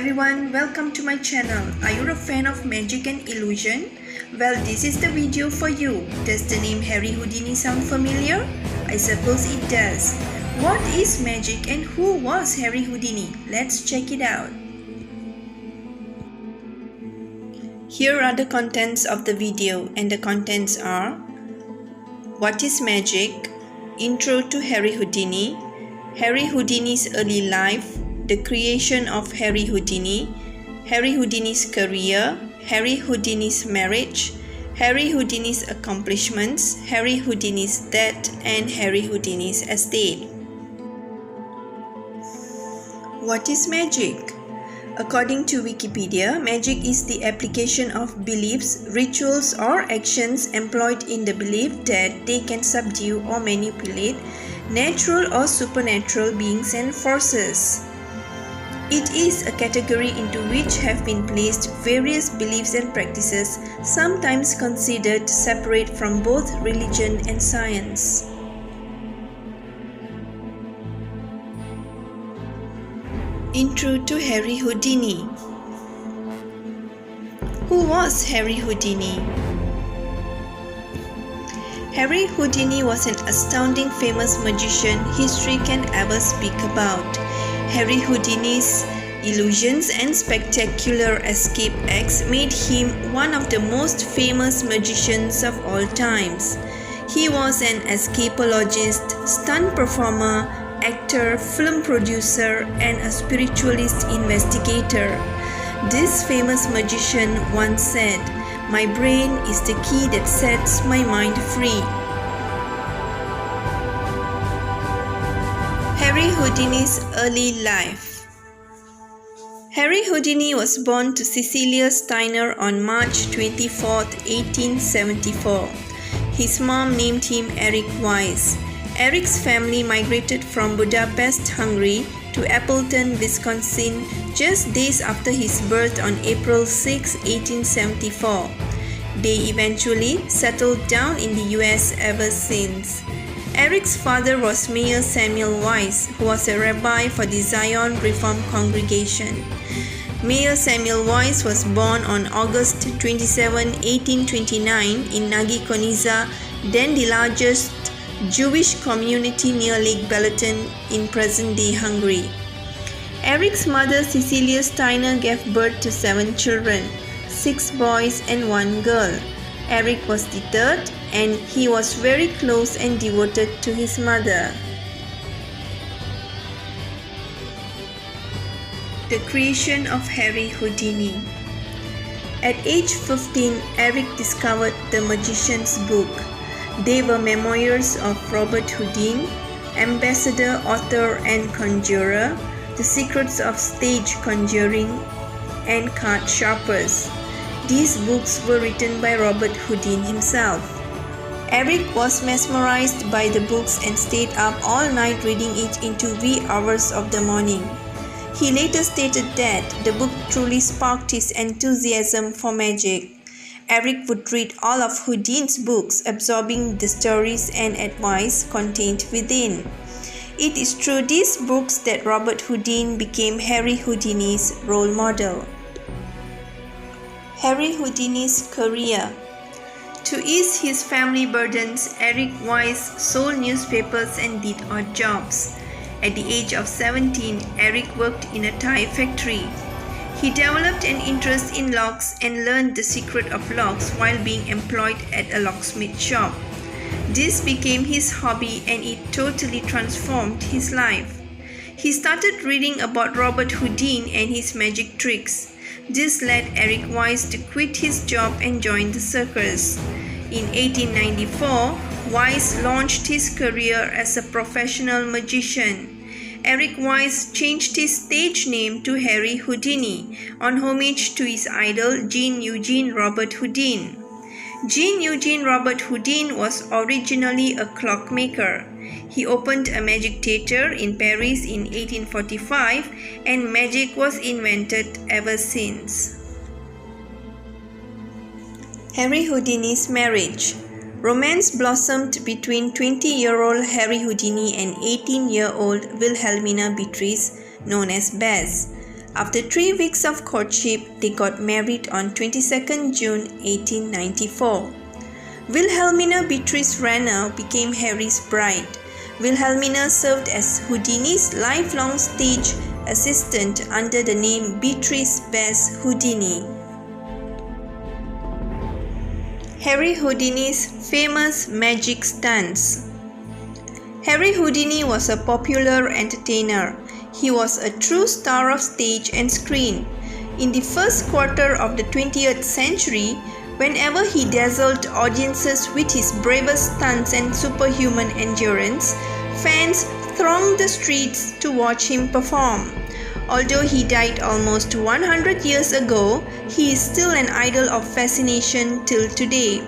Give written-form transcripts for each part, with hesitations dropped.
everyone, welcome to my channel. Are you a fan of magic and illusion? Well, this is the video for you. Does the name Harry Houdini sound familiar? I suppose it does. What is magic and who was Harry Houdini? Let's check it out. Here are the contents of the video, and the contents are: what is magic? Intro to Harry Houdini, Harry Houdini's early life, the creation of Harry Houdini, Harry Houdini's career, Harry Houdini's marriage, Harry Houdini's accomplishments, Harry Houdini's death, and Harry Houdini's estate. What is magic? According to Wikipedia, magic is the application of beliefs, rituals, or actions employed in the belief that they can subdue or manipulate natural or supernatural beings and forces. It is a category into which have been placed various beliefs and practices, sometimes considered separate from both religion and science. Intro to Harry Houdini. Who was Harry Houdini? Harry Houdini was an astounding famous magician history can ever speak about. Harry Houdini's illusions and spectacular escape acts made him one of the most famous magicians of all times. He was an escapologist, stunt performer, actor, film producer, and a spiritualist investigator. This famous magician once said, "My brain is the key that sets my mind free." Harry Houdini's early life. Harry Houdini was born to Cecilia Steiner on March 24, 1874. His mom named him Eric Weiss. Eric's family migrated from Budapest, Hungary to Appleton, Wisconsin just days after his birth on April 6, 1874. They eventually settled down in the US ever since. Eric's father was Mayor Samuel Weiss, who was a rabbi for the Zion Reform Congregation. Mayor Samuel Weiss was born on August 27, 1829 in Nagi Koniza, then the largest Jewish community near Lake Balaton in present-day Hungary. Eric's mother Cecilia Steiner gave birth to 7 children, 6 boys and 1 girl. Eric was the third, and he was very close and devoted to his mother. The creation of Harry Houdini. At age 15, Eric discovered the Magician's Book. They were memoirs of Robert Houdin, ambassador, author, and conjurer, the secrets of stage conjuring, and card sharpers. These books were written by Robert Houdin himself. Eric was mesmerized by the books and stayed up all night reading it into wee hours of the morning. He later stated that the book truly sparked his enthusiasm for magic. Eric would read all of Houdin's books, absorbing the stories and advice contained within. It is through these books that Robert Houdin became Harry Houdini's role model. Harry Houdini's career. To ease his family burdens, Eric Weiss sold newspapers and did odd jobs. At the age of 17, Eric worked in a tie factory. He developed an interest in locks and learned the secret of locks while being employed at a locksmith shop. This became his hobby and it totally transformed his life. He started reading about Robert Houdin and his magic tricks. This led Eric Weiss to quit his job and join the circus. In 1894, Weiss launched his career as a professional magician. Eric Weiss changed his stage name to Harry Houdini, on homage to his idol Jean Eugene Robert Houdin. Jean Eugene Robert Houdin was originally a clockmaker. He opened a magic theater in Paris in 1845, and magic was invented ever since. Harry Houdini's marriage. Romance blossomed between 20-year-old Harry Houdini and 18-year-old Wilhelmina Beatrice, known as Bess. After 3 weeks of courtship, they got married on 22nd June 1894. Wilhelmina Beatrice Renner became Harry's bride. Wilhelmina served as Houdini's lifelong stage assistant under the name Beatrice Bess Houdini. Harry Houdini's famous magic stunts. Harry Houdini was a popular entertainer. He was a true star of stage and screen. In the first quarter of the 20th century, whenever he dazzled audiences with his bravest stunts and superhuman endurance, fans thronged the streets to watch him perform. Although he died almost 100 years ago, he is still an idol of fascination till today.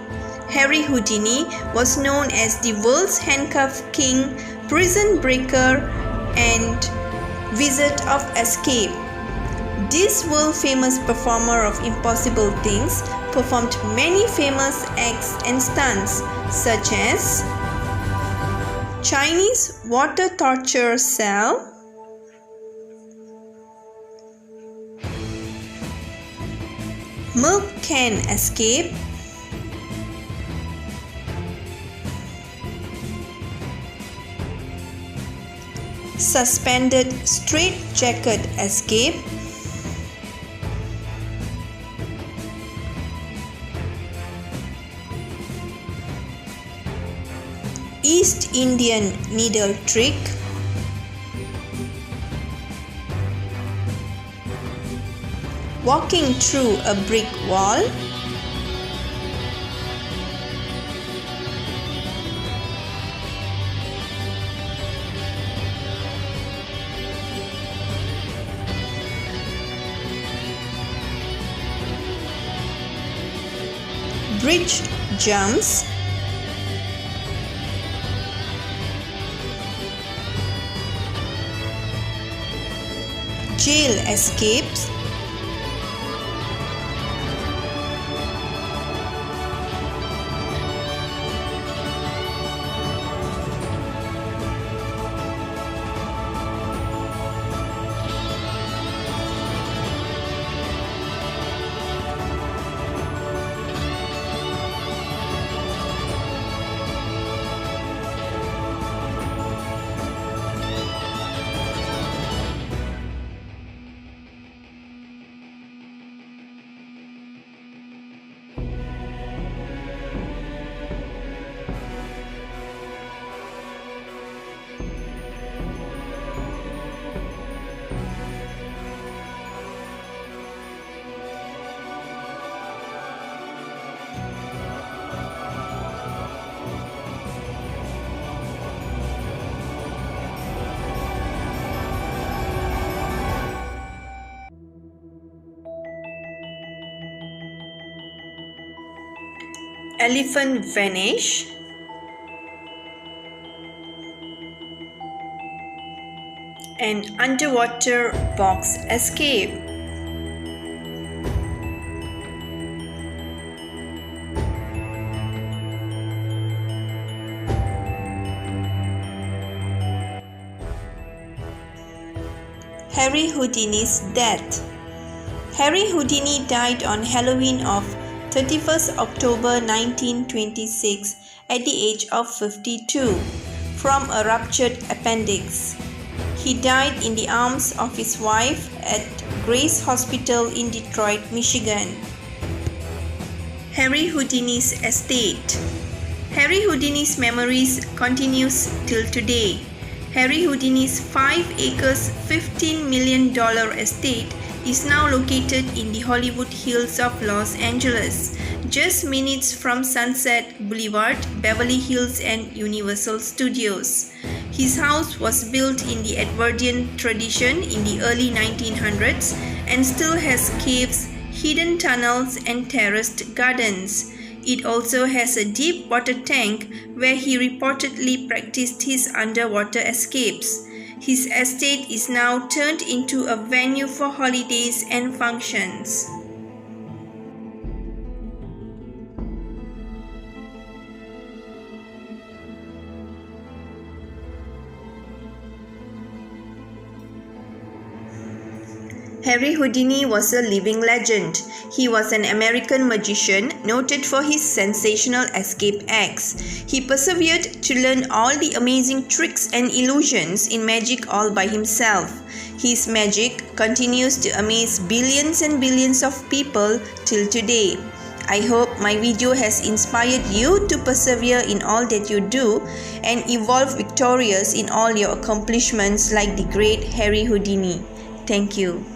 Harry Houdini was known as the world's handcuff king, prison breaker, and wizard of escape. This world-famous performer of impossible things performed many famous acts and stunts, such as Chinese water torture cell, milk can escape, suspended straitjacket escape, East Indian needle trick, walking through a brick wall, bridge jumps, jail escapes, elephant vanish, and underwater box escape. Harry Houdini's death. Harry Houdini died on Halloween of 31st October 1926 at the age of 52 from a ruptured appendix. He died in the arms of his wife at Grace Hospital in Detroit, Michigan. Harry Houdini's estate. Harry Houdini's memories continues till today. Harry Houdini's 5 acres $15 million estate is now located in the Hollywood Hills of Los Angeles, just minutes from Sunset Boulevard, Beverly Hills and Universal Studios. His house was built in the Edwardian tradition in the early 1900s and still has caves, hidden tunnels and terraced gardens. It also has a deep water tank where he reportedly practiced his underwater escapes. His estate is now turned into a venue for holidays and functions. Harry Houdini was a living legend. He was an American magician noted for his sensational escape acts. He persevered to learn all the amazing tricks and illusions in magic all by himself. His magic continues to amaze billions and billions of people till today. I hope my video has inspired you to persevere in all that you do and evolve victorious in all your accomplishments like the great Harry Houdini. Thank you.